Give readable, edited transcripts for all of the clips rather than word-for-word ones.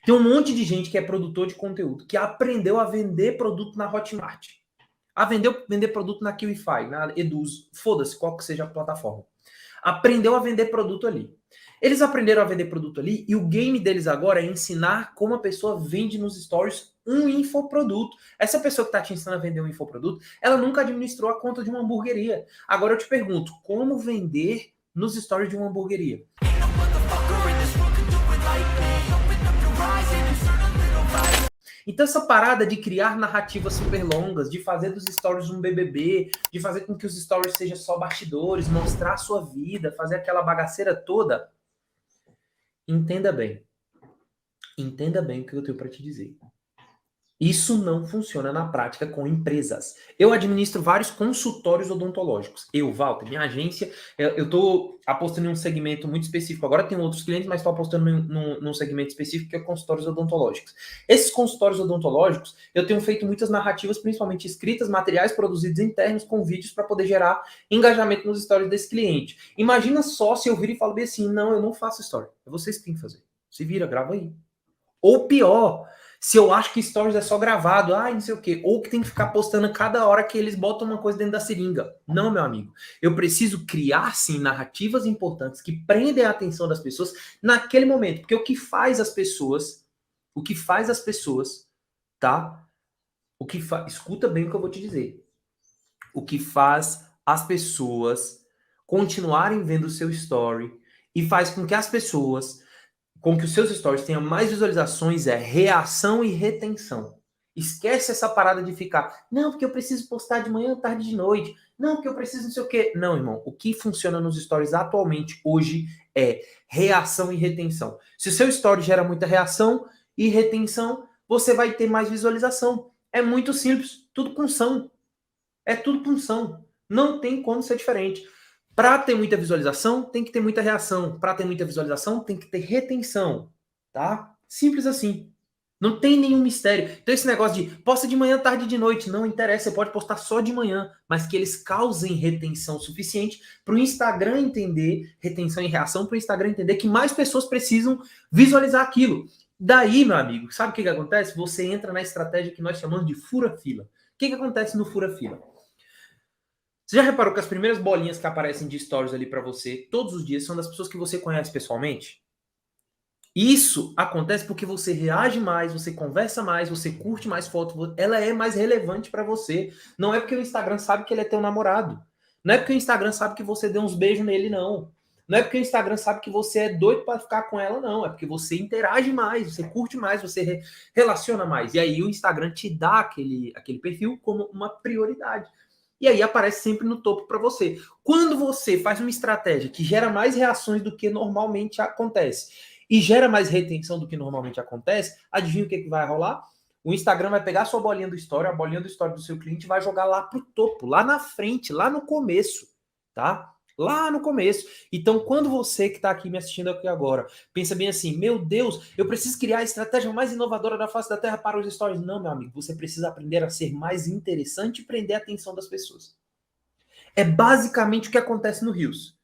Tem um monte de gente que é produtor de conteúdo, que aprendeu a vender produto na Hotmart, a vender produto na QIFI, na Eduz, foda-se qual que seja a plataforma. Aprendeu a vender produto ali. Eles aprenderam a vender produto ali e o game deles agora é ensinar como a pessoa vende nos stories um infoproduto. Essa pessoa que está te ensinando a vender um infoproduto, ela nunca administrou a conta de uma hamburgueria. Agora eu te pergunto, como vender nos stories de uma hamburgueria? Então essa parada de criar narrativas super longas, de fazer dos stories um BBB, de fazer com que os stories sejam só bastidores, mostrar a sua vida, fazer aquela bagaceira toda, entenda bem. Entenda bem o que eu tenho para te dizer. Isso não funciona na prática com empresas. Eu administro vários consultórios odontológicos. Eu, Walter, minha agência, eu estou apostando em um segmento muito específico. Agora tem outros clientes, mas estou apostando num segmento específico que é consultórios odontológicos. Esses consultórios odontológicos, eu tenho feito muitas narrativas, principalmente escritas, materiais produzidos internos com vídeos para poder gerar engajamento nos stories desse cliente. Imagina só se eu vir e falo bem assim, não, eu não faço story. É vocês que têm que fazer. Se vira, grava aí. Ou pior, se eu acho que stories é só gravado, não sei o quê, ou que tem que ficar postando cada hora que eles botam uma coisa dentro da seringa. Não, meu amigo. Eu preciso criar, sim, narrativas importantes que prendem a atenção das pessoas naquele momento. Porque o que faz as pessoas, tá? Escuta bem o que eu vou te dizer. O que faz as pessoas continuarem vendo o seu story e faz com que as pessoas, com que os seus stories tenham mais visualizações, é reação e retenção. Esquece essa parada de ficar, não, porque eu preciso postar de manhã, tarde e de noite. Não, porque eu preciso não sei o quê. Não, irmão. O que funciona nos stories atualmente, hoje, é reação e retenção. Se o seu story gera muita reação e retenção, você vai ter mais visualização. É muito simples. Tudo punção. É tudo punção. Não tem como ser diferente. Para ter muita visualização, tem que ter muita reação. Para ter muita visualização, tem que ter retenção. Tá? Simples assim. Não tem nenhum mistério. Então esse negócio de posta de manhã, tarde e de noite, não interessa. Você pode postar só de manhã, mas que eles causem retenção suficiente para o Instagram entender, retenção e reação, para o Instagram entender que mais pessoas precisam visualizar aquilo. Daí, meu amigo, sabe o que acontece? Você entra na estratégia que nós chamamos de fura-fila. O que acontece no fura-fila? Você já reparou que as primeiras bolinhas que aparecem de stories ali para você todos os dias são das pessoas que você conhece pessoalmente? Isso acontece porque você reage mais, você conversa mais, você curte mais foto, ela é mais relevante para você. Não é porque o Instagram sabe que ele é teu namorado. Não é porque o Instagram sabe que você deu uns beijos nele, não. Não é porque o Instagram sabe que você é doido para ficar com ela, não. É porque você interage mais, você curte mais, você relaciona mais. E aí o Instagram te dá aquele perfil como uma prioridade. E aí aparece sempre no topo para você. Quando você faz uma estratégia que gera mais reações do que normalmente acontece e gera mais retenção do que normalmente acontece, adivinha o que vai rolar? O Instagram vai pegar a sua bolinha do story, a bolinha do story do seu cliente e vai jogar lá pro topo, lá na frente, lá no começo, tá? Lá no começo. Então, quando você que está aqui me assistindo aqui agora, pensa bem assim, meu Deus, eu preciso criar a estratégia mais inovadora da face da Terra para os stories. Não, meu amigo, você precisa aprender a ser mais interessante e prender a atenção das pessoas. É basicamente o que acontece no Reels.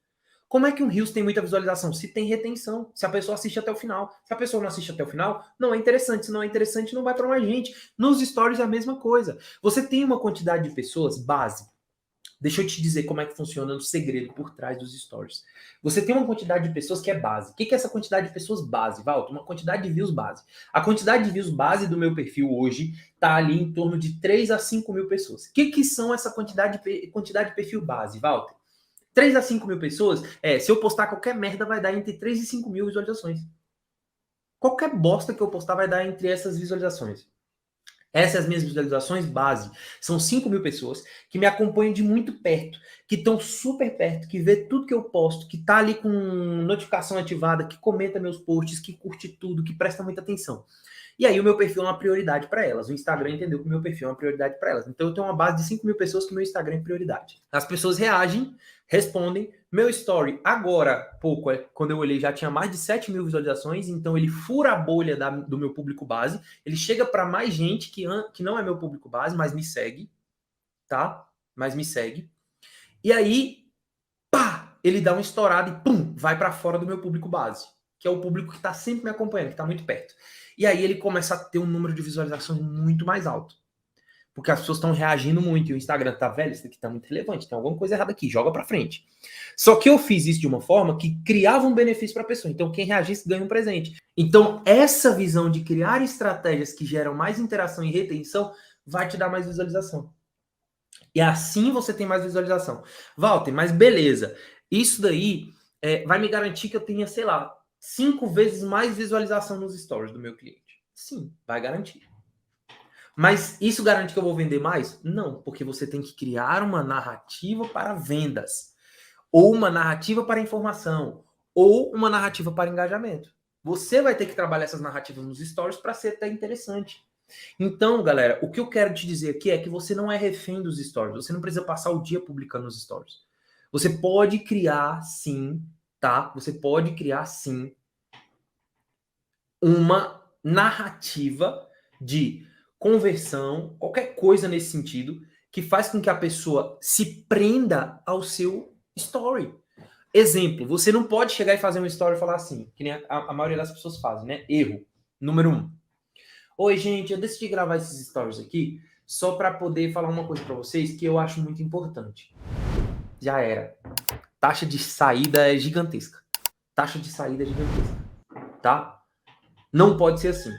Como é que um Reels tem muita visualização? Se tem retenção, se a pessoa assiste até o final. Se a pessoa não assiste até o final, não é interessante. Se não é interessante, não vai para mais gente. Nos stories é a mesma coisa. Você tem uma quantidade de pessoas base. Deixa eu te dizer como é que funciona o segredo por trás dos stories. Você tem uma quantidade de pessoas que é base. O que é essa quantidade de pessoas base, Walter? Uma quantidade de views base. A quantidade de views base do meu perfil hoje está ali em torno de 3 a 5 mil pessoas. O que são essa quantidade de perfil base, Walter? 3 a 5 mil pessoas, se eu postar qualquer merda, vai dar entre 3 e 5 mil visualizações. Qualquer bosta que eu postar vai dar entre essas visualizações. Essas são as minhas visualizações base. São 5 mil pessoas que me acompanham de muito perto, que estão super perto, que vê tudo que eu posto, que tá ali com notificação ativada, que comenta meus posts, que curte tudo, que presta muita atenção. E aí o meu perfil é uma prioridade para elas. O Instagram entendeu que o meu perfil é uma prioridade para elas. Então eu tenho uma base de 5 mil pessoas que o meu Instagram é prioridade. As pessoas reagem, respondem. Meu story agora, quando eu olhei, já tinha mais de 7 mil visualizações. Então ele fura a bolha do meu público base. Ele chega para mais gente que não é meu público base, mas me segue. Tá? Mas me segue. E aí, pá! Ele dá uma estourada e pum! Vai para fora do meu público base. que é o público que está sempre me acompanhando, que está muito perto. E aí ele começa a ter um número de visualizações muito mais alto. Porque as pessoas estão reagindo muito e o Instagram tá, velho, isso aqui tá muito relevante, tem alguma coisa errada aqui, joga pra frente. Só que eu fiz isso de uma forma que criava um benefício pra pessoa. Então quem reagisse ganha um presente. Então essa visão de criar estratégias que geram mais interação e retenção vai te dar mais visualização. E assim você tem mais visualização. Walter, mas beleza, isso daí vai me garantir que eu tenha, sei lá, 5 vezes mais visualização nos stories do meu cliente. Sim, vai garantir. Mas isso garante que eu vou vender mais? Não, porque você tem que criar uma narrativa para vendas, ou uma narrativa para informação, ou uma narrativa para engajamento. Você vai ter que trabalhar essas narrativas nos stories para ser até interessante. Então, galera, o que eu quero te dizer aqui é que você não é refém dos stories. Você não precisa passar o dia publicando nos stories. Você pode criar, sim, tá? Você pode criar, sim, uma narrativa de conversão, qualquer coisa nesse sentido, que faz com que a pessoa se prenda ao seu story. Exemplo, você não pode chegar e fazer um story e falar assim, que nem a maioria das pessoas fazem, né? Erro. Número 1. Oi, gente, eu decidi gravar esses stories aqui só para poder falar uma coisa para vocês que eu acho muito importante. Já era. Taxa de saída é gigantesca. Taxa de saída é gigantesca. Tá? Não pode ser assim.